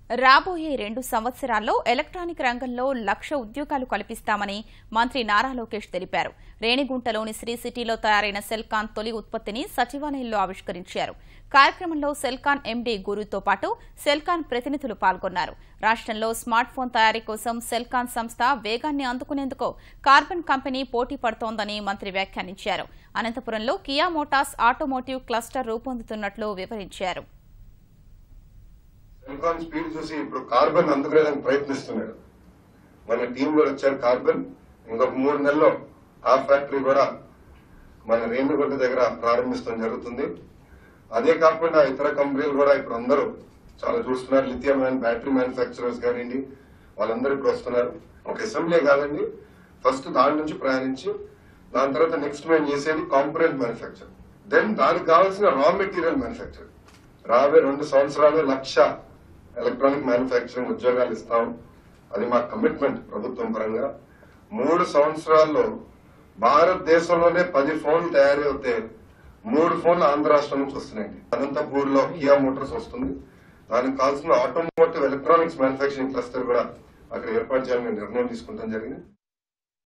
రాబోయే 2 సంవత్సరాల్లో ఎలక్ట్రానిక్ రంగంలో 1,00,000 ఉద్యోగాలు కల్పిస్తామని మంత్రి నారా లోకేష్ తెలిపారు. రేణిగుంటలోని శ్రీ సిటీలో తయారైన సెల్కాన్ తొలి ఉత్పత్తిని సచివాలయంలో ఆవిష్కరించారు. కార్యక్రమంలో సెల్కాన్ ఎండీ గురుతో పాటు సెల్కాన్ ప్రతినిధులు పాల్గొన్నారు. రాష్ట్రంలో స్మార్ట్ ఫోన్ తయారీ కోసం సెల్కాన్ సంస్థ వేగాన్ని అందుకునేందుకు కార్బన్ కంపెనీ పోటీ పడుతోందని మంత్రి వ్యాఖ్యానించారు. అనంతపురంలో కియా మోటార్స్ ఆటోమోటివ్ క్లస్టర్ రూపొందుతున్నట్లు వివరించారు. సెల్కాన్ స్పీడ్ చూసి ఇప్పుడు కార్బన్ అందుకునేదానికి ప్రయత్నిస్తున్నాడు. మన టీం కూడా వచ్చారు. కార్బన్ ఇంకొక 3 నెలల్లో ఆ ఫ్యాక్టరీ కూడా మన రేణిగుంట దగ్గర ప్రారంభించడం జరుగుతుంది. అదే కాకుండా ఇతర కంపెనీలు కూడా ఇప్పుడు అందరూ చాలా చూస్తున్నారు. లిథియం అండ్ బ్యాటరీ మ్యానుఫ్యాక్చరర్స్ కానివ్వండి, వాళ్ళందరూ ఇప్పుడు వస్తున్నారు. ఒక అసెంబ్లీ కాదండి, ఫస్ట్ దాని నుంచి ప్రయాణించి దాని తర్వాత నెక్స్ట్ మేము చేసేది కాంపోనెంట్ మ్యానుఫ్యాక్చర్, దెన్ దానికి కావాల్సిన రా మెటీరియల్ మ్యానుఫ్యాక్చర్. రాబోయే 2 సంవత్సరాలు 1,00,000 ఎలక్ట్రానిక్ మ్యానుఫ్యాక్చరింగ్ ఉద్యోగాలు ఇస్తాం. అది మా కమిట్మెంట్ ప్రభుత్వం పరంగా. 3 సంవత్సరాల్లో భారతదేశంలోనే 10 ఫోన్లు తయారవుతే 3 ఫోన్లు ఆంధ్ర రాష్ట్రం నుంచి వస్తున్నాయండి. అనంతపూర్ లో కియా మోటార్స్ వస్తుంది. దానికి కావాల్సిన ఆటోమోటివ్ ఎలక్ట్రానిక్స్ మ్యానుఫ్యాక్చరింగ్ క్లస్టర్ కూడా అక్కడ ఏర్పాటు చేయాలని నిర్ణయం తీసుకుంటాం జరిగింది.